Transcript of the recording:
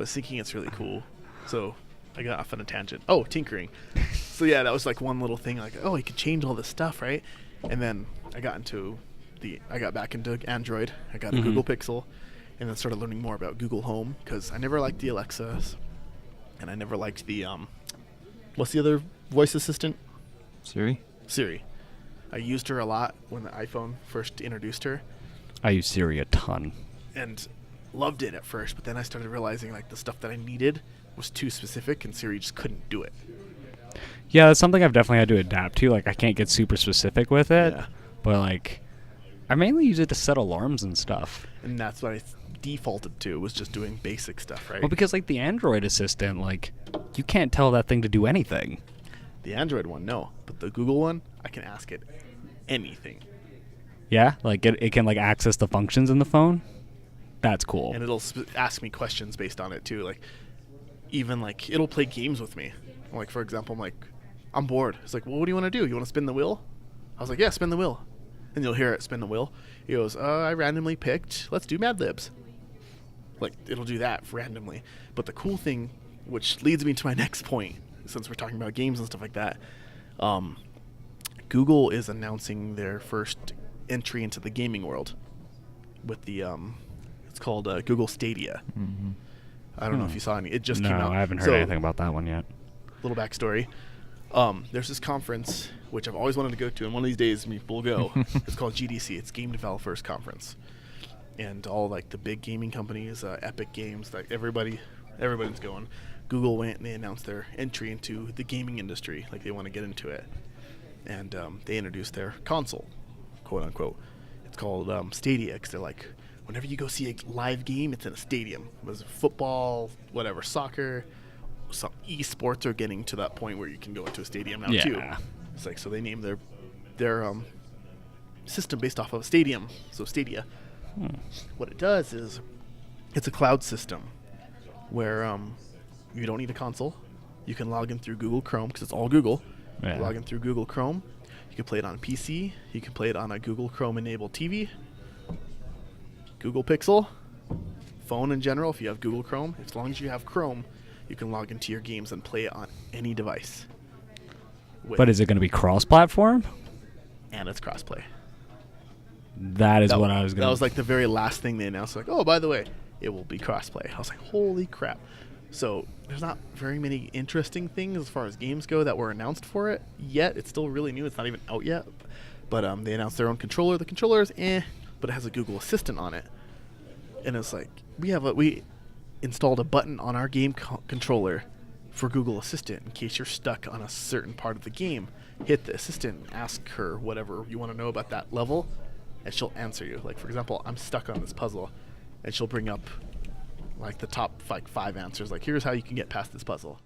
but I was thinking it's really cool. So I got off on a tangent. Oh, tinkering. So yeah, that was like one little thing. Like, oh, you could change all this stuff, right? And then I got back into Android. I got a Google Pixel, and then started learning more about Google Home because I never liked the Alexas, and I never liked the what's the other voice assistant? Siri. I used her a lot when the iPhone first introduced her. I use Siri a ton. And loved it at first, but then I started realizing like the stuff that I needed was too specific, and Siri just couldn't do it. Yeah, that's something I've definitely had to adapt to. Like, I can't get super specific with it, Yeah. but like, I mainly use it to set alarms and stuff. And that's what I defaulted to, was just doing basic stuff, right? Well, because like the Android assistant, like, you can't tell that thing to do anything. The Android one, no, but the Google one, I can ask it anything, Yeah, like it can like access the functions in the phone. That's cool. and it'll ask me questions based on it too. Like, even like it'll play games with me. Like, for example, I'm like, I'm bored. It's like, well, what do you want to do? You want to spin the wheel? I was like, yeah, spin the wheel. And you'll hear it spin the wheel. He goes, I randomly picked, let's do Mad Libs. Like, it'll do that randomly. But the cool thing, which leads me to my next point, since we're talking about games and stuff like that, Google is announcing their first entry into the gaming world with the, it's called Google Stadia. I don't know if you saw any. It just came out. No, I haven't heard anything about that one yet. Little backstory. There's this conference which I've always wanted to go to, and one of these days we'll go. It's called GDC. It's Game Developers Conference, and all like the big gaming companies, Epic Games, like everybody's going. Google went and they announced their entry into the gaming industry, like they want to get into it, and they introduced their console, quote unquote. It's called Stadia, because they're like, whenever you go see a live game, it's in a stadium. It was football, whatever, soccer. Some esports are getting to that point where you can go into a stadium now too. It's like, so they named their system based off of a stadium, so Stadia. What it does is it's a cloud system where you don't need a console. You can log in through Google Chrome, because it's all Google. Yeah. Log in through Google Chrome. You can play it on PC. You can play it on a Google Chrome enabled TV, Google Pixel, phone in general. If you have Google Chrome, as long as you have Chrome, you can log into your games and play it on any device. But is it going to be cross-platform? And it's crossplay. That is what I was going to... That was like the very last thing they announced. Like, oh, by the way, it will be crossplay. I was like, holy crap. So there's not very many interesting things as far as games go that were announced for it yet. It's still really new. It's not even out yet. But they announced their own controller. The controller is but it has a Google Assistant on it. And it's like, we installed a button on our game controller for Google Assistant in case you're stuck on a certain part of the game. Hit the assistant and ask her whatever you want to know about that level, and she'll answer you. Like, for example, I'm stuck on this puzzle, and she'll bring up like the top like 5 answers. Like, here's how you can get past this puzzle.